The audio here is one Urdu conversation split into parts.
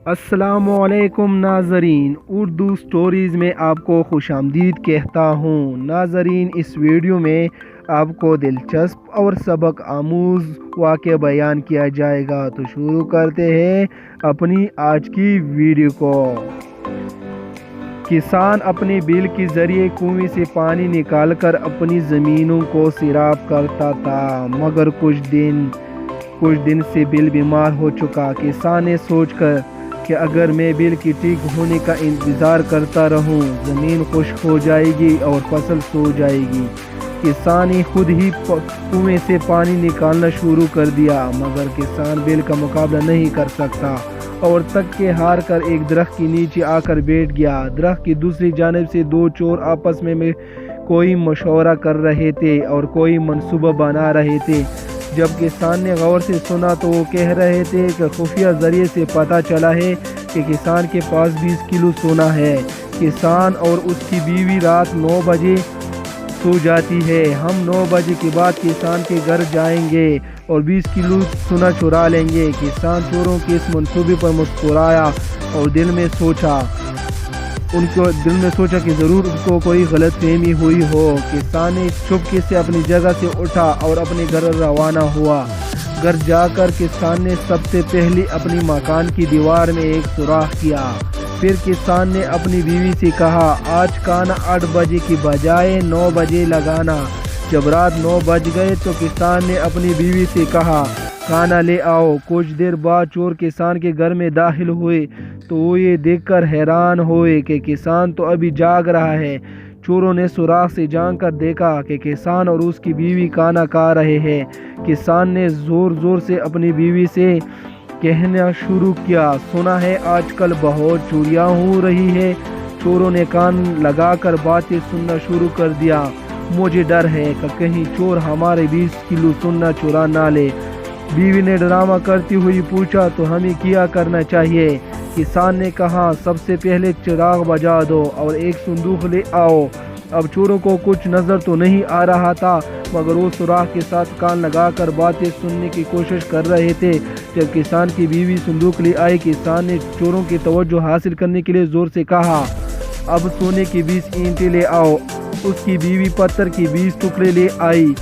السلام علیکم ناظرین، اردو سٹوریز میں آپ کو خوش آمدید کہتا ہوں۔ ناظرین، اس ویڈیو میں آپ کو دلچسپ اور سبق آموز واقعہ بیان کیا جائے گا، تو شروع کرتے ہیں اپنی آج کی ویڈیو کو۔ کسان اپنے بیل کے ذریعے کنویں سے پانی نکال کر اپنی زمینوں کو سیراب کرتا تھا، مگر کچھ دن سے بیل بیمار ہو چکا۔ کسان نے سوچ کر کہ اگر میں بیل کے ٹھیک ہونے کا انتظار کرتا رہوں، زمین خشک ہو جائے گی اور فصل سو جائے گی۔ کسان نے خود ہی کنویں سے پانی نکالنا شروع کر دیا، مگر کسان بیل کا مقابلہ نہیں کر سکتا اور تک کے ہار کر ایک درخت کے نیچے آ کر بیٹھ گیا۔ درخت کی دوسری جانب سے دو چور آپس میں کوئی مشورہ کر رہے تھے اور کوئی منصوبہ بنا رہے تھے۔ جب کسان نے غور سے سنا تو وہ کہہ رہے تھے کہ خفیہ ذریعے سے پتہ چلا ہے کہ کسان کے پاس 20 کلو سونا ہے۔ کسان اور اس کی بیوی رات 9 بجے سو جاتی ہے۔ ہم 9 بجے کے بعد کسان کے گھر جائیں گے اور 20 کلو سونا چرا لیں گے۔ کسان چوروں کے اس منصوبے پر مسکرایا اور دل میں سوچا کہ ضرور ان کو کوئی غلط فہمی ہوئی ہو۔ کسان نے چپکے سے اپنی جگہ سے اٹھا اور اپنے گھر روانہ ہوا۔ گھر جا کر کسان نے سب سے پہلے اپنی مکان کی دیوار میں ایک سوراخ کیا۔ پھر کسان نے اپنی بیوی سے کہا، آج کھانا 8 بجے کی بجائے 9 بجے لگانا۔ جب رات 9 بج گئے تو کسان نے اپنی بیوی سے کہا، کھانا لے آؤ۔ کچھ دیر بعد چور کسان کے گھر میں داخل ہوئے تو وہ یہ دیکھ کر حیران ہوئے کہ کسان تو ابھی جاگ رہا ہے۔ چوروں نے سوراخ سے جھانک کر دیکھا کہ کسان اور اس کی بیوی کھانا کھا رہے ہیں۔ کسان نے زور زور سے اپنی بیوی سے کہنا شروع کیا، سنا ہے آج کل بہت چوریاں ہو رہی ہے۔ چوروں نے کان لگا کر باتیں سننا شروع کر دیا۔ مجھے ڈر ہے کہ کہیں چور ہمارے 20 کلو سونا چرا نہ لے۔ بیوی نے ڈرامہ کرتی ہوئی پوچھا، تو ہمیں کیا کرنا چاہیے؟ کسان نے کہا، سب سے پہلے چراغ بجھا دو اور ایک صندوق لے آؤ۔ اب چوروں کو کچھ نظر تو نہیں آ رہا تھا، مگر وہ سوراخ کے ساتھ کان لگا کر باتیں سننے کی کوشش کر رہے تھے۔ جب کسان کی بیوی صندوق لے آئی، کسان نے چوروں کی توجہ حاصل کرنے کے لیے زور سے کہا، اب سونے کی 20 اینٹیں لے آؤ۔ اس کی بیوی پتھر کی 20 ٹکڑے لے آئی۔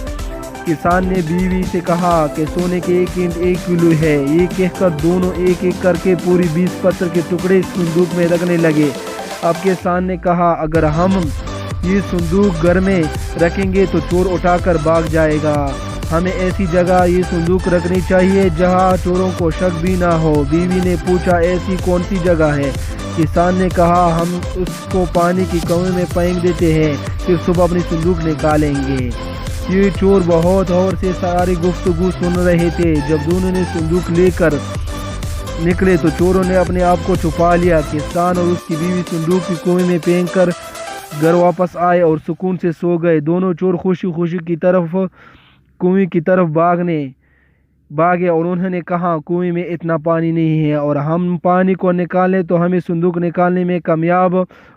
کسان نے بیوی سے کہا کہ سونے کے 1 اینٹ 1 کلو ہے۔ یہ کہہ کر دونوں ایک ایک کر کے پوری 20 پتھر کے ٹکڑے صندوق میں رکھنے لگے۔ اب کسان نے کہا، اگر ہم یہ صندوق گھر میں رکھیں گے تو چور اٹھا کر بھاگ جائے گا۔ ہمیں ایسی جگہ یہ صندوق رکھنی چاہیے جہاں چوروں کو شک بھی نہ ہو۔ بیوی نے پوچھا، ایسی کون سی جگہ ہے؟ کسان نے کہا، ہم اس کو پانی کی کنویں میں پھینک دیتے ہیں، پھر صبح اپنی صندوق نکالیں گے۔ یہ چور بہت غور سے ساری گفتگو سن رہے تھے۔ جب دونوں نے صندوق لے کر نکلے تو چوروں نے اپنے آپ کو چھپا لیا۔ کسان اور اس کی بیوی صندوق کی کنویں میں پھینک کر گھر واپس آئے اور سکون سے سو گئے۔ دونوں چور خوشی خوشی کنویں کی طرف بھاگے اور انہوں نے کہا، کنویں میں اتنا پانی نہیں ہے اور ہم پانی کو نکالیں تو ہمیں صندوق نکالنے میں کامیاب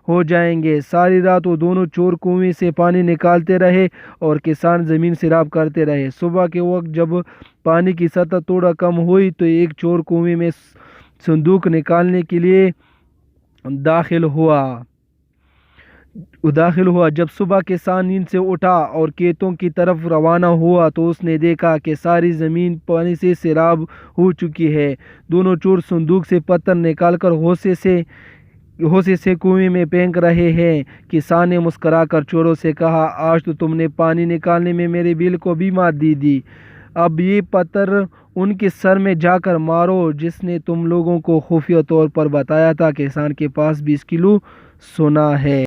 ہو جائیں گے۔ ساری رات وہ دونوں چور کنویں سے پانی نکالتے رہے اور کسان زمین سیراب کرتے رہے۔ صبح کے وقت جب پانی کی سطح تھوڑا کم ہوئی تو ایک چور کنویں میں صندوق نکالنے کے لیے داخل ہوا۔ جب صبح کسان نیند سے اٹھا اور کھیتوں کی طرف روانہ ہوا تو اس نے دیکھا کہ ساری زمین پانی سے سیراب ہو چکی ہے۔ دونوں چور صندوق سے پتھر نکال کر ہوشے سے کنویں میں پھینک رہے ہیں۔ کسان نے مسکرا کر چوروں سے کہا، آج تو تم نے پانی نکالنے میں میرے بیل کو بھی مات دے دی۔ اب یہ پتھر ان کے سر میں جا کر مارو جس نے تم لوگوں کو خفیہ طور پر بتایا تھا کہ کسان کے پاس 20 کلو سونا ہے۔